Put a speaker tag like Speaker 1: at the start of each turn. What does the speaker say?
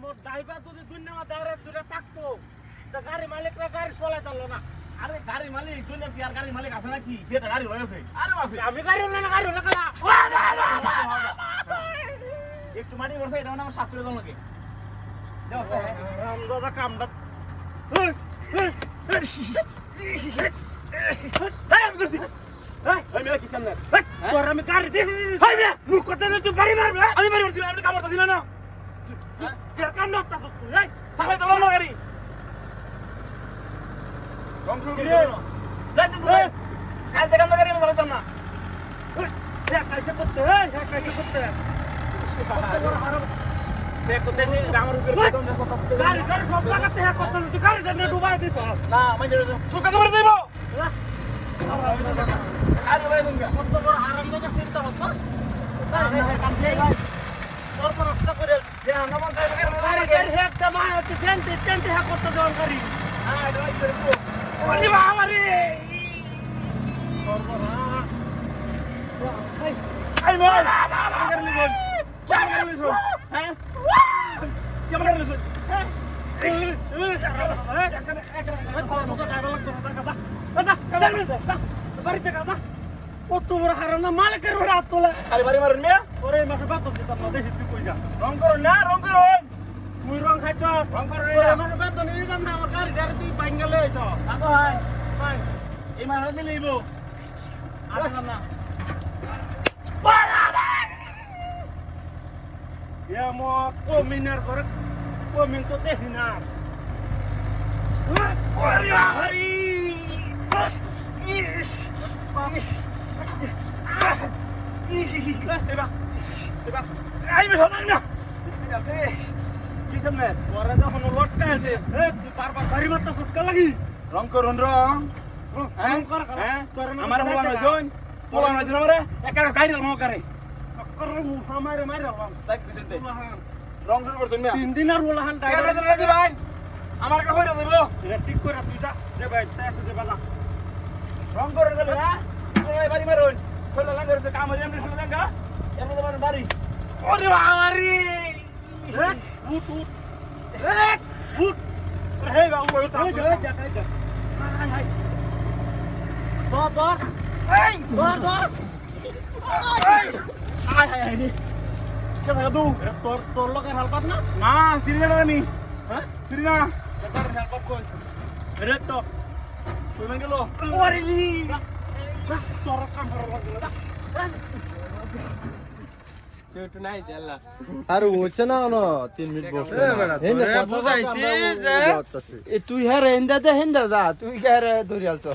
Speaker 1: মোর driver যদি দুনিয়া দাঁড়ে দূরে থাকতো তা গাড়ি মালিকরা গাড়ি চলাই দিল না।
Speaker 2: আরে গাড়ি মালিক দুনিয়া কি আর গাড়ি মালিক আছে নাকি? এটা গাড়ি রয়েছে। আরে আছে।
Speaker 1: আমি গাড়ি না গাড়ি না কালা
Speaker 2: একটু মাটি বসে এটা আমার সাপ করে দাও নাকি? দাও
Speaker 1: রাম দাদা কামটা আমি করছি
Speaker 2: আমি কি চান না?
Speaker 1: তোর আমি গাড়ি দিয়েছি হাই বে মুখ কথা তুই বাড়ি মারবে
Speaker 2: আমি বাড়ি করছি আমি কামড় দিছিল না।
Speaker 1: তোর কান নষ্ট তুই এই
Speaker 2: সালাই দাও না গাড়ি। রংশ করে দাও। যাইতে তুই। কাল থেকে আমরা গাড়ি আমি চালাতাম না।
Speaker 1: হ্যাঁ কাইসে করতে হ্যাঁ কাইসে করতে
Speaker 2: দেখো দেখি আমার উপরে কদম দেখো কষ্ট করে।
Speaker 1: গাড়ি গাড়ি সব লাগাতে হ্যাঁ করতে তুই গাড়ি জানে ডুবাই দিছ
Speaker 2: না মানে সুকা করে দেব। আরে ভাই তুমি
Speaker 1: কত বড় হারাম দাদা চিন্তা হচ্ছে কাম দিয়ে তোর নষ্ট করে
Speaker 2: যে আমার
Speaker 1: গাড়ি গাড়ি একটা মায়া তুই টেন্টে হ্যাঁ করতে যাওয়ার গাড়ি
Speaker 2: হ্যাঁ ড্রাইভ করে তো।
Speaker 1: ওরে বাবা রে
Speaker 2: আই বল গাড়ি নিব। গাড়ি নিব। হ্যাঁ কেমন গাড়ি নিব? হ্যাঁ
Speaker 1: কত বড় হারাম মালিকের ঘরে হাত তোলে
Speaker 2: আরে বাড়ি মারুন মিয়া।
Speaker 1: ওরে মাসে বেতন দিতাম না দেখি তুই কই যা
Speaker 2: রং করুন না রং করুন।
Speaker 1: তুই রং খাইছ
Speaker 2: রং করুন
Speaker 1: ওরে মাসে বেতন দিতাম না আমার গাড়ি গাড়ি তুই বাইন গেলে হইছ
Speaker 2: আতো ভাই ভাই এই মারা দিলে ইবো আর না
Speaker 1: এমো কমিনের ঘরে কমিন তো দেখি না ওরে বাবারি ইস
Speaker 2: আই মে শোনাই না আছে কি সামনে
Speaker 1: ওরে যখন লটকা আছে তুই বারবার গাড়ি মারতে ফুটকা লাগি
Speaker 2: রং করুন রং
Speaker 1: রং কর
Speaker 2: হ্যাঁ
Speaker 1: তোর
Speaker 2: আমার মোবাইল নজন মোবাইল নজন আমারে একা গাড়ি মো করে
Speaker 1: আমারে মাইরা
Speaker 2: সাইড দিতে রং শুরু করছেন মিয়া
Speaker 1: 3 দিন আর ওলাহান
Speaker 2: কেন দিতে ভাই আমার কা কইরা দেব
Speaker 1: এটা ঠিক করে তুই যা দে ভাই তাইছে দে বালা
Speaker 2: রং করুন গেল না এই বাড়ি মারুন কইলা লাগা রে কাম হইছে আমরা শুনে লাগা এমন তোমার বাড়ি ওরে বাবারি
Speaker 1: উঠ উঠ উঠ হে বাবু ওই তাই যা দেখাই যা হাই হাই ধর ধর এই ধর ধর এই হাই হাই হাই
Speaker 2: কে থাকা তুই
Speaker 1: তোর তোর লোকের হালপাত না
Speaker 2: না সিরিনা না আমি
Speaker 1: হ্যাঁ
Speaker 2: সিরিনা
Speaker 1: তোর হালপাত কই রে তো
Speaker 2: তুই না গেল
Speaker 1: ওরে লি তোর কাম করে লাগলো
Speaker 3: আর হচ্ছে না না 3 মিনিট বসে তুই হ্যাঁ হেন্দা দে হেন্দা যা তুই কে রে ধরিয়ালছ